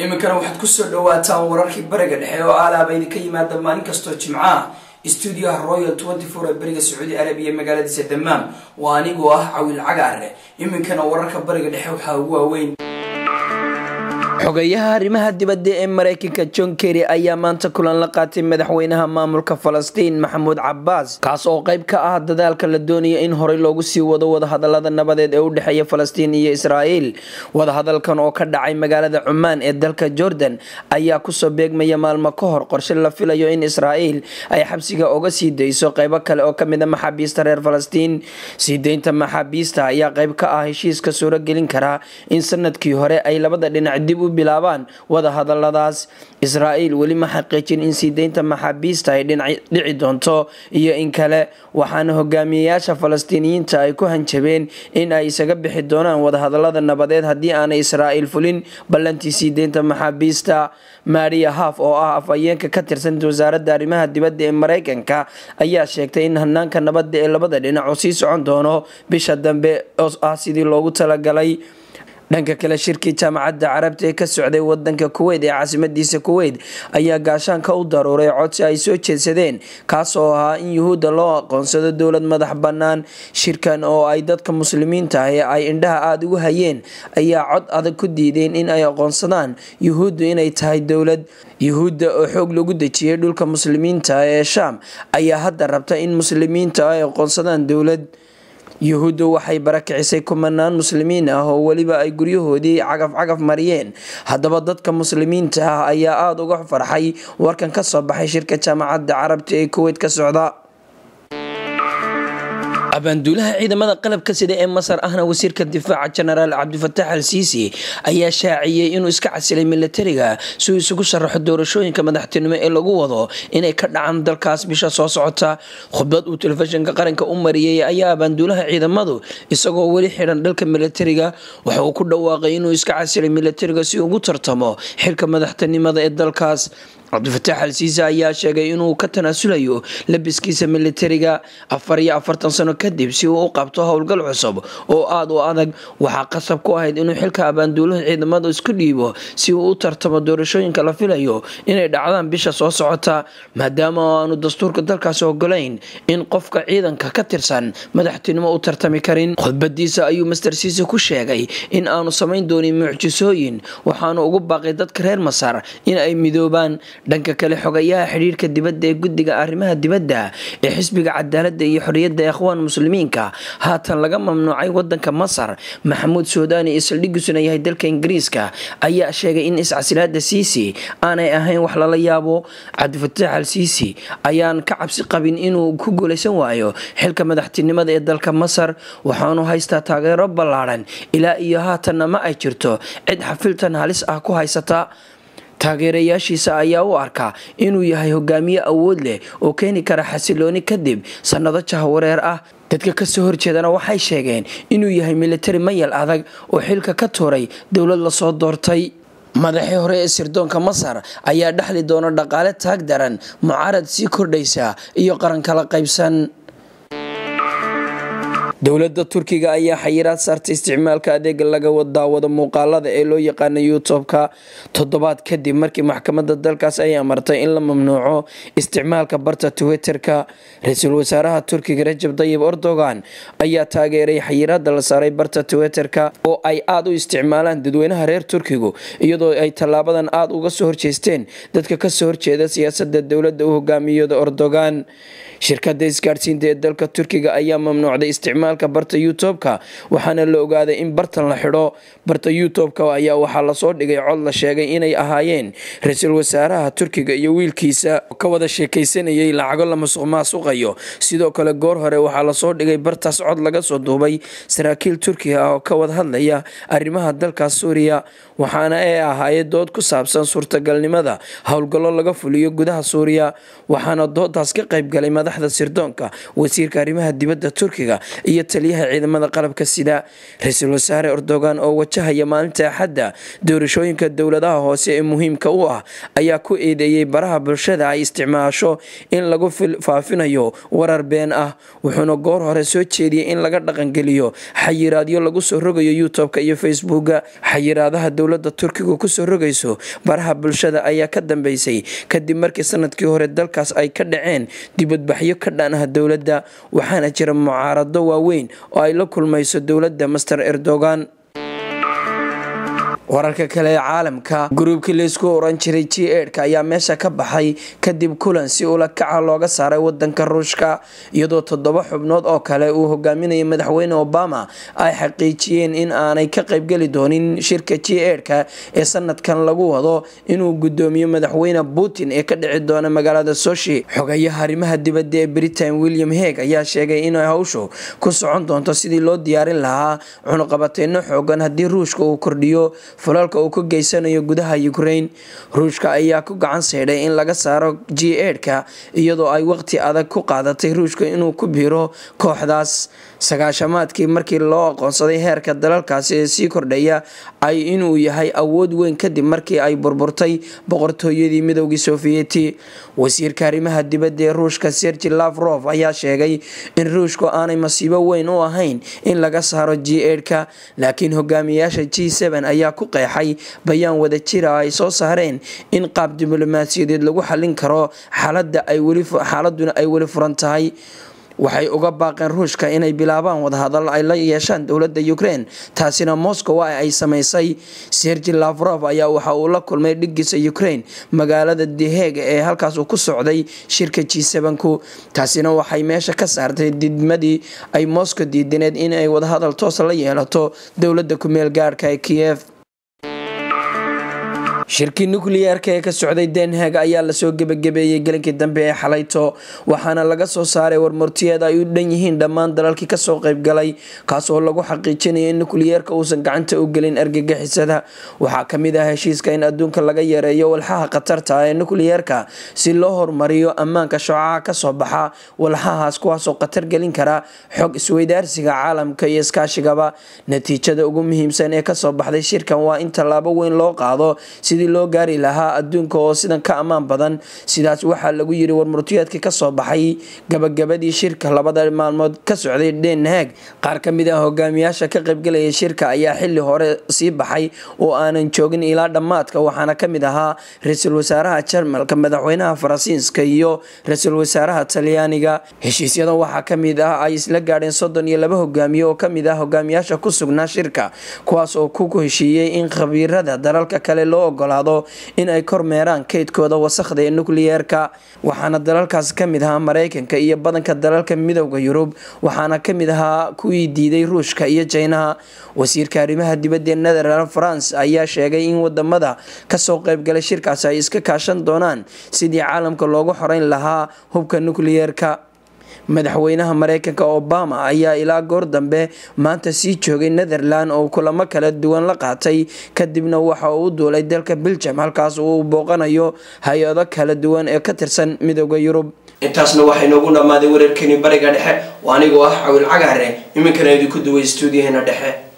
iminkana waxaad ku soo dhawaataan wararkii bariga dhexe oo alaaba idinka yimaada maalin kastoo jimcaha stuudiyaha Royal 24 ee bariga Sacuudi Arabiya magaaladiisa Dammam waa anigoo ah Cawil Cagaare iminkana wararka bariga dhexe waxa ugu waaweyn xogayaha arrimaha dibadda ee Mareykanka John Kerry ayaa maanta kulan la qaatay madaxweynaha maamulka Falastiin Mahmoud Abbas kaas oo qayb ka ah dadaalka la doonayo in hore loogu sii wado wadahadalada nabadeed ee u dhaxeeya Falastiin iyo Israa'iil wadahadalkan oo ka dhacay magaalada Cumaan ee dalka Jordan ayaa ku soo beegmaya maalmo ka hor qorshe la filayo in Israa'iil ay xabsiga uga sii deyso qaybo kale oo kamid ah maxaabiista reer Falastiin sii deynta maxaabiista ayaa qayb ka ah heshiiska suuro gelin kara in sanadkii hore ay labada dhinac dib u bilaabaan wada hadaladaas Israa'iil wali ma xaqiijin in sii deynta maxaabiista ay dhici doonto iyo in kale waxaana hogaamiyayaasha Falastiiniyiinta ay ku hanjabeen in ay isaga bixi doonaan wada hadalada nabadeed haddii aanay Israa'iil fulin ballantii sii deynta maxaabiista Maria Harf oo ah afhayeenka ka tirsan wasaaradda arrimaha dibadda ee Mareykanka ayaa sheegtay in hanaanka nabadda ee labada dhinac uu sii socon doono bisha dambe oo ah sidii loogu talagalay dhanka kale shirkii jaamacadda carabta ee ka socday wadanka Kuwait ee caasimadiisa Kuwait ayaa gaashaanka u daruuray codsi ay soo jeedsadeen kaas oo ahaa in yuhuudda loo aqoonsado dowlad madax bannaan shirkan oo ay dadka muslimiinta ah ay indhaha aad ugu hayeen ayaa cod adag ku diideen in ay aqoonsadaan yuhuuddu inay tahay dowlad yuhuudda oo xoog lagu dejiyay dhulka muslimiinta ee Shaam ayaa hadda rabta in muslimiinta ay aqoonsadaan dowlad yuhuuddu waxay barakicisay kumanaan muslimiin ah oo waliba ay guryahoodii cagaf mariyeen haddaba dadka muslimiinta ah ayaa aad uga farxay warkan ka soo baxay shirka jaamacadda carabta ee Kuwait ka socda abaanduulaha ciidamada qalabka sida ee Masar ahna wasiirka difaaca General Abdel Fattah al-Sisi ayaa shaaciyay inuu iska casilay militariga si uu isugu sharaxo doorashooyinka madaxtinimo ee lagu wado inay ka dhacaan dalkaas bisha soo socota khudbad uu telefishinka qaranka u mariyay ayaa abaanduulaha ciidamadu isagoo wali xiran dalka militariga waxa uu ku dhawaaqay inuu iska casilay militariga si uu ugu tartamo xilka madaxtinimada ee dalkaas Abdel Fattah al-Sisi ayaa sheegay inuu ka tanaasulayo labiskiisa militariga 44 sano kadib si uu u qabto howlgal cusub oo aad u adag waxa qasab ku ahayd inuu xilka abaanduulaha ciidamada isku dhiibo si uu u tartamo doorashooyinka la filayo inay dhacdaan bisha soo socota maadaama aanu dastuurka dalkaas ogolayn in qofka ciidanka ka tirsan madaxtinimo u tartami karin khudbadiisa ayuu Mr. Sisi ku sheegay in aanu samayn doonin mucjisooyin waxaanu ugu baaqay dadka reer Masar in ay midoobaan dhanka kale xogayaha xiriirka dibadda ee guddiga arrimaha dibadda ee xisbiga cadaaladda iyo xorriyadda ee ikhwaan muslimiinka haatan laga mamnuucay wadanka Masar Maxamuud Suudaani isaldhigisuna yahay dalka Ingiriiska ayaa sheegay in iscasilaada Sisi aanay ahayn wax lala yaabo Abdel Fattah al-Sisi ayaan ka cabsi qabin inuu ku guuleysan waayo xilka madaxtinimada ee dalka Masar waxaanu haystaa taageero ballaaran ilaa iyo haatan ma ay jirto cid xafiltan halis ah ku haysata taageerayaashiisa ayaa u arkaa inuu yahay hogaamiye awood leh oo keeni kara xasilooni kadib sanado jahwareer ah dadka ka soo horjeedana waxay sheegeen inuu yahay military mayal adag oo xilka ka tuuray dowlad la soo doortay madaxii hore ee sirdoonka Masar ayaa dhaxli doona dhaqaale taag daran mucaarad sii kordhaysa iyo qaran kala qaybsan dowladda Turkiga ayaa xayiraad saartay isticmaalka adeega laga daawado muuqaalada ee loo yaqaan YouTube-ka toddobaad kadib markii maxkamadda dalkaas ay amartay in la mamnuuco isticmaalka barta Twitter-ka ra'iisul wasaaraha Turkiga Recep Tayyip Erdogan ayaa taageeray xayiraadda la saaray barta Twitter-ka oo ay aad u isticmaalaan dadweynaha reer Turkigu iyadoo ay talaabadan aad uga soo horjeesteen dadka ka soo horjeeda siyaasadda dowladda uu hogaamiyo Erdogan shirkadda isgaarsiinta ee dalka Turkiga ayaa mamnuucday isticmaalka barta YouTube-ka waxaana la ogaaday in bartan la xidho barta YouTube-ka ayaa waxaa la soo dhigay cod la sheegay inay ahaayeen ra'iisul wasaaraha Turkiga iyo wiilkiisa ka wada sheekaysanayay lacago la musuqmaasuqayo sidoo kale goor hore waxaa la soo dhigay bartaas cod laga soo duubay saraakiil Turki ah oo ka wada hadlaya arrimaha dalka Suuriya waxaana ay ahaayeen dood ku saabsan suurtagalnimada howlgallo laga fuliyo gudaha Suuriya waxaana doodaas ka qayb galay madaxda sirdoonka wasiirka arrimaha dibadda Turkiga iyo taliyaha ciidamada qalabka sida. Ra'iisul Wasaare Erdogan oo wajahaya maalinta Axadda doorashooyinka dowladaha hoose ee muhiimka u ah ayaa ku eedeeyay baraha bulshada ay isticmaasho in lagu faafinayo warar been ah, wuxuuna goor hore soo jeediyay in laga dhaqangeliyo xayiraadyo lagu soo rogayo YouTube-ka iyo Facebook-ga. Xayiraadaha dowladda Turkiga ku soo rogayso baraha bulshada ayaa ka dambeysay kadib markii sanadkii hore dalkaas ay ka dhaceen dibadbaxyo ka dhan ah dowladda, waxaana jira mucaarado waaweyn oo ay la kulmayso dowladda Mr. Erdogan. wararka kale ee caalamka, gruubkii la isku oran jiray G8 ayaa meesha ka baxay kadib kulan si ula kaca looga saaray wadanka Ruushka, iyadoo 7 xubnood oo kale uu hogaaminayay madaxweyne Obama ay xaqiijiyeen in aanay ka qayb gali doonin shirka G8 ee sanadkan lagu wado inuu gudoomiyo madaxweyne Putin ee ka dhici doona magaalada Sochi. Xogayaha arrimaha dibadda ee Britain William Hague ayaa sheegay in hawshu ku socon doonto sidii loo diyaarin lahaa cunaqabateeno xoogan haddii Ruushka uu kordhiyo falalka uu ku geysanayo gudaha Ukraine. Ruushka ayaa ku gacan saydhay in laga saaro G8 iyadoo ay waqti adag ku qaadatay Ruushka inuu ku biiro kooxdaas. sagaashamaadkii markii loo aqoonsaday heerka dalalkaasi ee sii kordhaya ay inuu yahay awood weyn kadib markii ay burburtay boqortooyadii midowgii Soviyeeti. Wasiirka arrimaha dibadda ee Ruushka Sergey Lavrov ayaa sheegay in Ruushku aanay masiibo weyn u ahayn in laga saaro G8, laakiin hogaamiyaasha G7 ayaa ku qeexay bayaan wada jir ay soo saareen in qaab diblomaasiyadeed lagu xallin karo xaaladuna ay weli furan tahay. waxay uga baaqeen Ruushka inay bilaabaan wadahadal ay la yeeshaan dowladda Ukraine, taasina Moscow ay sameysay. Sergey Lavrov ayaa waxa uu la kulmay dhigiisa Ukraine magaalada The Hague ee halkaas uu ku socday shirka G7-ku, taasina waxay meesha ka saartay didmadii ay Moscow diidaneed in ay wadahadal toos la yeelato dowladda ku meel gaarka ee Kiev. shirkii nukliyeerka ee ka socday Den Haag ayaa la soo gabagabeeyay galinkii dambe ee xalayto, waxaana laga soo saaray warmurtiyeed ay u dhan yihiin dhammaan dalalkii ka soo qayb galay, kaas oo lagu xaqiijinaya in nukliyeerka uusan gacanta u gelin argagixisada. waxaa ka mid ah heshiiska in adduunka laga yareeyo walxaha khatarta ah ee nukliyeerka si loo horumariyo ammaanka shucaca ka soo baxa walxahaas, kuwaasoo khatar gelin kara xog isweydaarsiga caalamka iyo iskaashigaba. natiijada ugu muhiimsan ee ka soo baxday shirkan waa in tallaabo weyn loo qaado sidii loo gaari lahaa adduunka oo sidan ka ammaan badan. sidaas waxaa lagu yiri warmurtiyeedkii ka soo baxay gabagabadii shirka 2 maalmood ka socday Den Haag. qaar ka mid ah hogaamiyaasha ka qaybgalaya shirka ayaa xilli hore sii baxay oo aanan joogin ilaa dhamaadka, waxaana ka mid ahaa ra'iisul wasaaraha Jarmalka, madaxweynaha Faransiiska iyo ra'iisul wasaaraha Talyaaniga. heshiisyadan waxaa ka mid ah ay isla gaadheen 32 hogaamiye oo ka mid ah hogaamiyaasha ku sugnaa shirka, kuwaas oo ku heshiiyay in khabiirada dalalka kale loo in ay kormeeraan kaydkooda wasakhda ee nukliyeerka. waxaana dalalkaas ka mid ahaa Mareykanka iyo badanka dalalka midowga Yurub, waxaana ka mid ahaa kuwii diiday Ruushka iyo China. wasiirka arrimaha dibadda ee Netherlands France ayaa sheegay in wadamada ka soo qayb galay shirkaas ay iska kaashan doonaan sidii caalamka loogu xoreyn lahaa hubka nukliyeerka. madaxweynaha Mareykanka Obama ayaa ilaa goor dambe maanta sii joogay Netherlands oo kulamo kala duwan la qaatay, kadibna waxa uu duulay dalka Belgium halkaas oo uu booqanayo hay'ado kala duwan ee ka tirsan midowga Yurub. intaasna waxay noogu dhamaaday wararkani bariga dhexe, waa anigoo ah Cawil Cagaare, iminkana idinku duway stuudiyaheena dhexe.